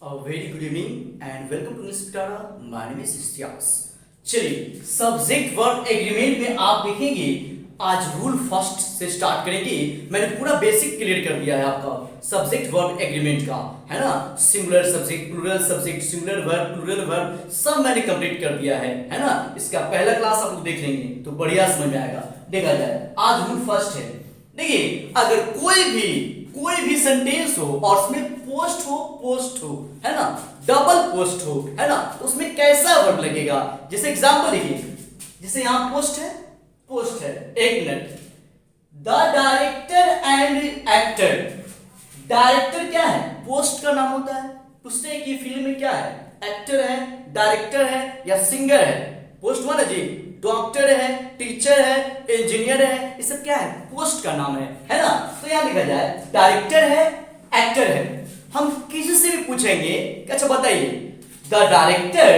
A very good evening and welcome to Miss Pitara. My name is Istiaz. चलिए subject verb agreement में आप देखेंगे आज rule first से स्टार्ट करेंगे। मैंने पूरा बेसिक क्लियर कर दिया है आपका सब्जेक्ट वर्ब एग्रीमेंट का, है ना। Singular subject, plural subject, singular verb, plural verb सब मैंने कंप्लीट कर दिया है ना। इसका पहला क्लास आप लोग देख लेंगे तो बढ़िया समझ में आएगा। देखा जाए आज रूल फर्स्ट है। देखिए अगर कोई भी सेंटेंस हो और उसमें पोस्ट हो, है ना, डबल पोस्ट हो, है ना, तो उसमें कैसा वर्ब लगेगा। जैसे एग्जांपल देखिए, जैसे यहां पोस्ट है, एक minute. The director and actor, director क्या है, पोस्ट का नाम होता है। पूछते हैं कि फिल्म में क्या है, एक्टर है, डायरेक्टर है या सिंगर है। पोस्ट हुआ ना जी, डॉक्टर है, टीचर है, इंजीनियर है, ये सब क्या है, पोस्ट का नाम है ना। तो यहां देखा जाए डायरेक्टर है, एक्टर है। हम किसी से भी पूछेंगे कि अच्छा बताइए the director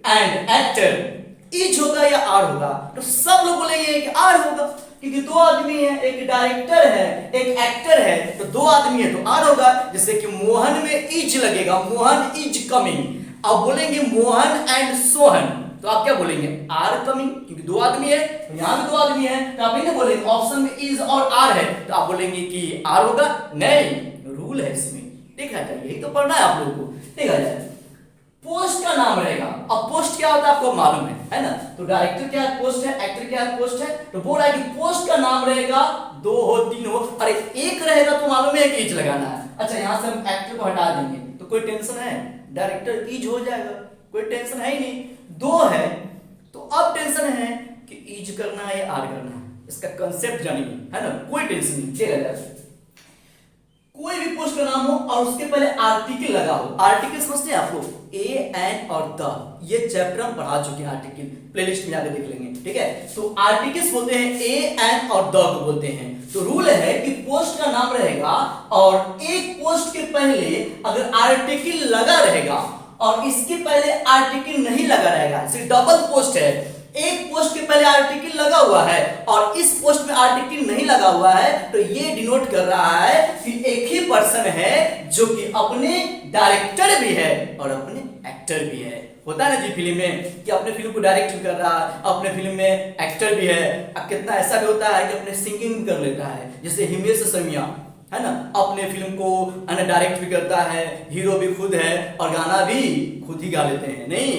and actor is होगा या आर होगा, तो सब लोग बोलेंगे कि आर होगा, क्योंकि दो आदमी है, एक डायरेक्टर है, एक एक्टर है, तो दो आदमी है तो आर होगा। जैसे कि मोहन में इज लगेगा, मोहन इज कमिंग। अब बोलेंगे मोहन एंड सोहन, तो आप क्या बोलेंगे, आर कमिंग, क्योंकि दो आदमी है, तो यहां भी दो आदमी है, तो आप नहीं बोलेंगे ऑप्शन में इज और आर है तो आप बोलेंगे कि आर होगा। नहीं, रूल है इसमें, देखा जाए यही तो पढ़ना है आप लोगों को। देखा जाए पोस्ट का नाम रहेगा। अब पोस्ट क्या होता है आपको मालूम है ना। तो डायरेक्टर क्या है, पोस्ट है, एक्टर क्या है, पोस्ट है। तो बोल रहा है कि पोस्ट का नाम रहेगा, दो हो, तीन हो, अरे एक रहेगा तो मालूम है कि इज लगाना है। अच्छा यहां से हम एक्टर को हटा देंगे तो कोई टेंशन है, डायरेक्टर इज हो जाएगा, कोई टेंशन है ही नहीं। दो है तो अब टेंशन है कि इज करना है या आर करना है, इसका कंसेप्ट जानिए, है ना, कोई टेंशन नहीं। देखा जाए कोई भी पोस्ट का नाम हो और उसके पहले आर्टिकल लगा हो। आर्टिकल समझते हैं आप लोग, ए, एन और द, ये चैप्टर हम पढ़ा चुके हैं। आर्टिकल प्लेलिस्ट में जाकर देख लेंगे, ठीक है। तो आर्टिकल्स बोलते हैं ए, एन और द को बोलते हैं। तो रूल है कि पोस्ट का नाम रहेगा और एक पोस्ट के पहले अगर आर्टिकल लगा रहेगा और इसके पहले आर्टिकल नहीं लगा रहेगा, सिर्फ डबल पोस्ट है, एक पोस्ट के पहले आर्टिकल लगा हुआ है और इस पोस्ट में आर्टिकल नहीं लगा हुआ है, तो ये डिनोट कर रहा है कि एक ही पर्सन है जो कि अपने डायरेक्टर भी है और अपने एक्टर भी है। होता है ना जी फिल्म में कि अपने फिल्म को डायरेक्ट भी कर रहा है, अपने फिल्म में एक्टर भी है। अब कितना ऐसा भी होता है कि अपने सिंगिंग भी कर लेता है, जैसे हिमेश रेशमिया, है ना, अपने फिल्म को डायरेक्ट भी करता है, हीरो भी खुद है और गाना भी खुद ही गा लेते हैं। नहीं,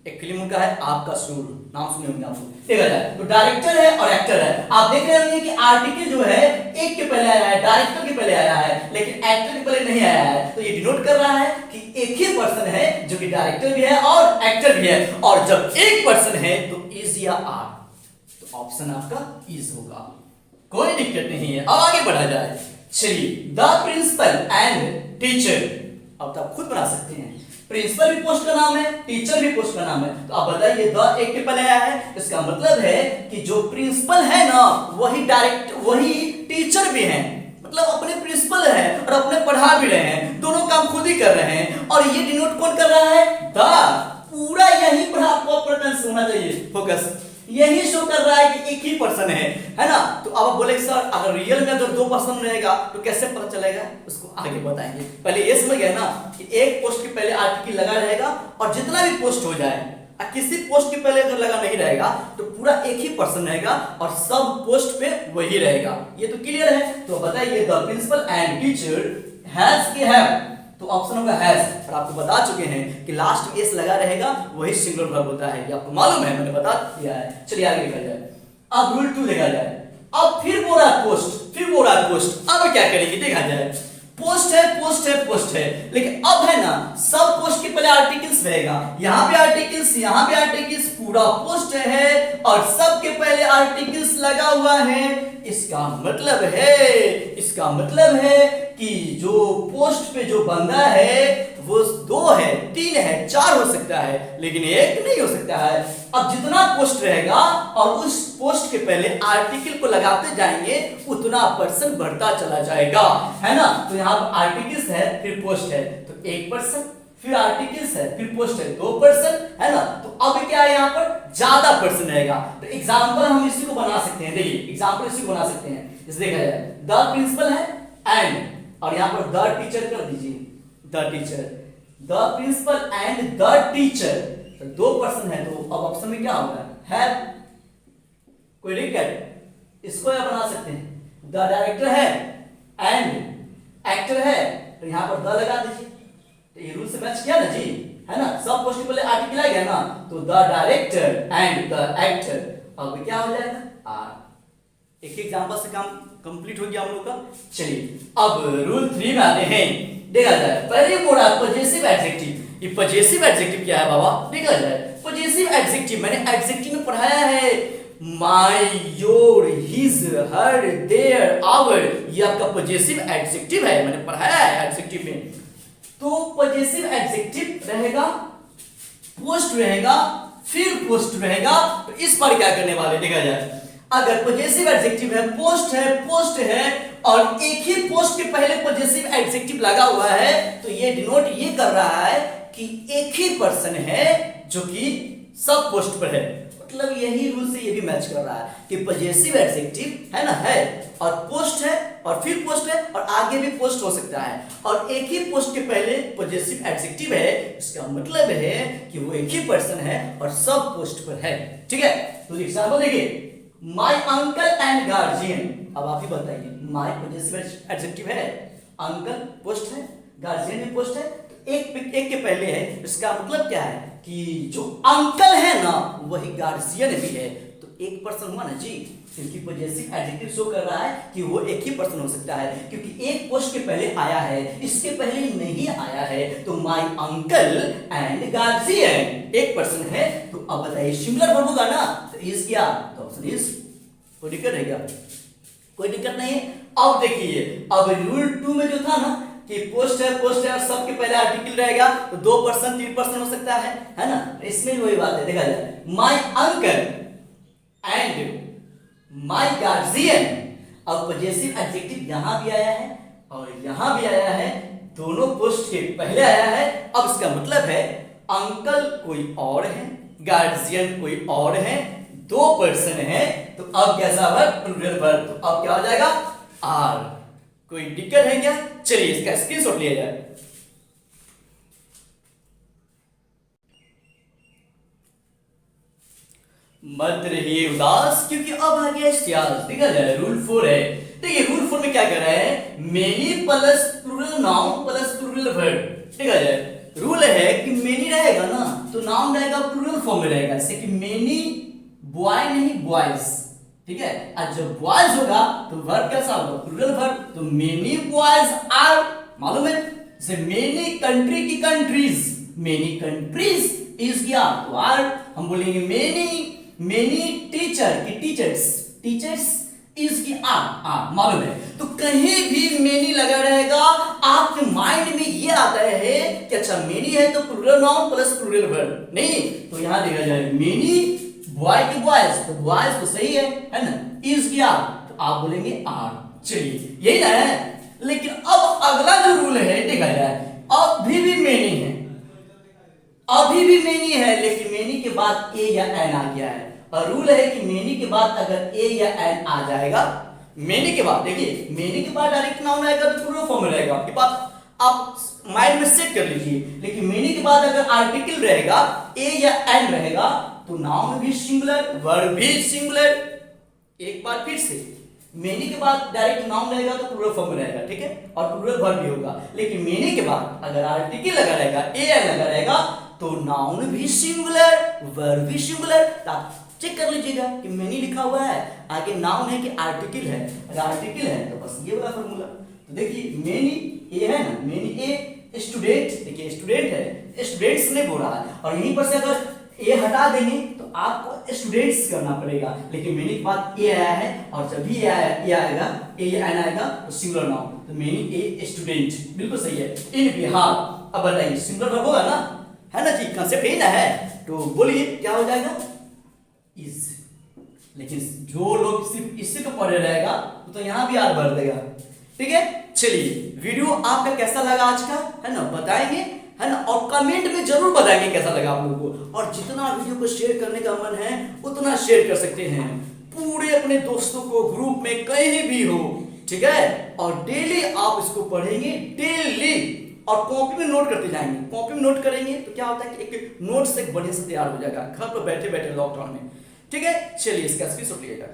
एक फिल्म का है आपका सुर, नाम सुने होंगे आपको। देखा जाए तो डायरेक्टर है और एक्टर है। आप देख रहे होंगे कि आर्टिकल जो है एक के पहले आया है, डायरेक्टर के पहले आया है, लेकिन एक्टर के पहले नहीं आया है। तो ये डिनोट कर रहा है कि एक ही पर्सन है जो कि डायरेक्टर भी है और एक्टर भी है। और जब एक पर्सन है तो इज या आर, तो ऑप्शन आपका इज होगा, कोई दिक्कत नहीं है। अब आगे बढ़ा जाए। चलिए द प्रिंसिपल एंड टीचर, अब तो आप खुद बना सकते हैं। प्रिंसिपल भी पोस्ट का नाम है, टीचर भी पोस्ट का नाम है, तो आप बताइए द एक के पहले आया है, इसका मतलब है कि जो प्रिंसिपल है ना वही टीचर भी है, मतलब अपने प्रिंसिपल है और अपने पढ़ा भी रहे हैं, दोनों काम खुद ही कर रहे हैं। और ये डिनोट कौन कर रहा है, द, पूरा यही पर आपको प्रेजेंस होना चाहिए, फोकस यही शो कर रहा है कि एक ही पर्सन है ना। तो अब आप बोले सर अगर रियल में अगर दो पर्सन रहेगा तो कैसे पता चलेगा, उसको आगे बताएंगे। पहले ये समझ गए ना कि एक पोस्ट के पहले आर्टिकल लगा रहेगा और जितना भी पोस्ट हो जाए, किसी पोस्ट के पहले अगर लगा नहीं रहेगा तो पूरा एक ही पर्सन रहेगा और सब पोस्ट पे वही रहेगा। ये तो क्लियर है। तो बताइए the principal and teacher has के हैव, तो ऑप्शन होगा हैज। और आपको बता चुके हैं कि लास्ट में एस लगा रहेगा वही सिंगुलर वर्ब होता है, ये आपको मालूम है, मैंने बता दिया है। चलिए आगे देखा जाए। अब रूल 2 देखा जाए। अब फिर बोल रहा पोस्ट, अब क्या करेंगे देखा जाए। पोस्ट है, लेकिन अब है ना सब पोस्ट के पहले आर्टिकल्स रहेगा, यहां भी आर्टिकल्स, पूरा पोस्ट है और सब के पहले आर्टिकल्स लगा हुआ है। इसका मतलब है कि जो पोस्ट पे जो बंदा है वो 2 है, 3 है, 4 हो सकता है, लेकिन एक नहीं हो सकता है। अब जितना पोस्ट रहेगा और उस पोस्ट के पहले आर्टिकल को लगाते जाएंगे उतना पर्सन बढ़ता चला जाएगा, है ना। तो यहाँ आर्टिकल्स है फिर पोस्ट है तो एक पर्सन, फिर आर्टिकल्स है फिर पोस्ट है 2 पर्सन, है ना। तो अब क्या है, यहाँ पर ज्यादा पर्सन रहेगा। तो एग्जाम्पल हम इसी को बना सकते हैं, देखिए एग्जाम्पल इसी को बना सकते हैं। जैसे देखा जाए द प्रिंसिपल है एंड, और यहाँ पर द टीचर कर दीजिए, the teacher the principal and the teacher, तो दो पर्सन है, तो अब ऑप्शन में क्या होगा, हैव। कोई दिक्कत, इसको या बना सकते हैं, द डायरेक्टर है एंड एक्टर है, तो यहां पर द लगा दीजिए, तो ये रूल से मैच किया ना जी, है ना, सब पोस्ट के पहले आर्टिकल आ गया ना, तो the director and the actor, अब क्या हो जाएगा, आर। एक एग्जांपल से काम कंप्लीट हो गया हम लोग का। चलिए अब रूल 3 में आते हैं, देखा जाए पहले बोला पजेसिव एडजेक्टिव। ये पजेसिव एडजेक्टिव क्या है बाबा, देखा जाए पजेसिव एडजेक्टिव मैंने एडजेक्टिव में पढ़ाया है, my, your, his, her, their, our, ये आपका पजेसिव एडजेक्टिव है, मैंने पढ़ाया है एडजेक्टिव में। तो पजेसिव एडजेक्टिव रहेगा, पोस्ट रहेगा, फिर पोस्ट रहेगा, तो इस पर क्या करने वाले देखा जाए, अगर पजेसिव एडजेक्टिव है, पोस्ट है और एक ही पोस्ट के पहले पजेसिव एडजेक्टिव लगा हुआ है, तो ये डिनोट ये कर रहा है कि एक ही पर्सन है जो कि सब पोस्ट पर है, मतलब यही रूल से ये भी मैच कर रहा है कि पजेसिव एडजेक्टिव है ना, है और पोस्ट है और फिर पोस्ट है और आगे भी पोस्ट हो सकता है, और एक ही पोस्ट के पहले पजेसिव एडजेक्टिव है, इसका मतलब है कि वो एक ही पर्सन है और सब पोस्ट पर है, ठीक है। तो एग्जांपल देखिए, माय अंकल एंड गार्जियन, अब आप ही बताइए, माय पजेसिव एडजेक्टिव है, अंकल पोस्ट है, गार्जियन भी पोस्ट है, तो एक के पहले है, इसका मतलब क्या है कि जो अंकल है ना वही गार्जियन भी है, तो एक पर्सन हुआ ना जी, क्योंकि पजेसिव एडजेक्टिव शो कर रहा है कि वो एक ही पर्सन हो सकता है, क्योंकि एक पोस्ट के पहले आया है, इसके पहले नहीं आया है, तो माय अंकल एंड गार्जियन एक पर्सन है, तो अब बताइए सिंगुलर वर्ब होगा ना, तो इज क्या, तो ऑप्शन इज। कोई दिक्कत है क्या, कोई दिक्कत नहीं है। अब देखिए, अब रूल 2 में जो था ना कि पोस्ट है और सबके पहले आर्टिकल रहेगा, तो 2 पर्सन 3 पर्सन हो सकता है ना, इसमें वही बात है, देखा जाए my uncle and my guardian, अब पजेसिव एडजेक्टिव यहां भी आया है और यहां भी आया है, दोनों पोस्ट के पहले आया है, अब इसका मतलब है अंकल कोई और है, गार्जियन कोई और है, 2 पर्सन है, तो अब कैसा वर्ब, प्लूरल वर्ब, तो अब क्या हो जाएगा, आर। कोई दिक्कत है क्या, चलिए इसका स्क्रीनशॉट लिया जाए। मत रहिए उदास, क्योंकि अब आ गया इस्तेयाज, देखा जाए रूल 4 है। देखिए रूल 4 में क्या कर रहा है, many plus plural noun plus plural verb, देखा जाए रूल है कि मेनी रहेगा ना तो नाउन रहेगा प्लूरल फॉर्म में रहेगा, जैसे कि मेनी बॉय नहीं बॉयज, ठीक है, और जब बॉयज होगा तो वर्ब कैसा होगा, प्लूरल वर्ब, तो मेनी बॉयज आर, मालूम है, जैसे मेनी कंट्री की कंट्रीज, मेनी कंट्रीज इज गया तो आर, हम बोलेंगे मेनी टीचर की टीचर्स इज की आर, मालूम है, तो कहीं भी मेनी लगा रहेगा, आपके माइंड में ये आता है कि अच्छा मेनी है तो plural noun plus plural verb, नहीं तो यहां देखा जाए मेनी बॉय की बॉयज, तो बॉयज तो सही है ना, इज किया तो आप बोलेंगे आर, चलिए यही ना है। लेकिन अब अगला जो रूल है देखा जाए, अभी भी मेनी है, लेकिन मेनी के बाद ए या एन आ गया है, और रूल है कि मेनी के बाद अगर ए या एन आ जाएगा, मेनी के बाद देखिए, मेनी के बाद डायरेक्ट नाउन आएगा तो प्लूरल फॉर्म में रहेगा, आपके पास आप माइंड में सेट कर लीजिए, लेकिन मेनी के बाद अगर आर्टिकल रहेगा, ए या एन रहेगा, तो नाउन भी सिंगुलर, वर्ब भी सिंगुलर। एक बार फिर से, मेनी के बाद डायरेक्ट नाउन रहेगा तो प्लूरल फॉर्म में रहेगा, ठीक है, और प्लूरल वर्ब भी होगा, लेकिन मेनी के बाद अगर आर्टिकल लगा रहेगा, ए एन लगा रहेगा, तो नाउन भी सिंगुलर, वर्ब भी सिंगुलर। तो आप चेक कर लीजिएगा कि मेनी लिखा हुआ है, आगे नाउन है कि आर्टिकल है, अगर आर्टिकल है तो बस ये वाला फॉर्मूला, तो देखिए मेनी ए है ना, मेनी ए स्टूडेंट, देखिए स्टूडेंट है, स्टूडेंट्स ने बोला है, और यहीं पर से अगर ए हटा देंगे तो आपको स्टूडेंट्स करना पड़ेगा, लेकिन मेनी के बाद ए आया है, और जब भी ए आएगा, ए एन आएगा तो सिंगुलर नाउन, तो मेनी ए स्टूडेंट, बिल्कुल सही है, इन बिहार। अब बताइए सिंगुलर वर्ब होगा ना, है ना जी, कांसेप्ट यही ना है, तो बोलिए क्या हो जाएगा, इज। लेकिन जो लोग सिर्फ इसी को पढ़े रहेगा तो यहाँ भी आर भर देगा, ठीक है। चलिए वीडियो आपका कैसा लगा आज का, है ना, बताएंगे, है ना, और कमेंट में जरूर बताएंगे कैसा लगा आप लोगों को, और जितना वीडियो को शेयर करने का मन है उतना शेयर कर सकते हैं, पूरे अपने दोस्तों को ग्रुप में कहीं भी हो, ठीक है, और डेली आप इसको पढ़ेंगे, डेली और कॉपी में नोट करते जाएंगे। कॉपी में नोट करेंगे तो क्या होता है कि एक नोट्स एक बढ़िया से तैयार हो जाएगा घर पर बैठे बैठे लॉकडाउन में। ठीक है, चलिए इसका स्क्रीनशॉट लीजिएगा।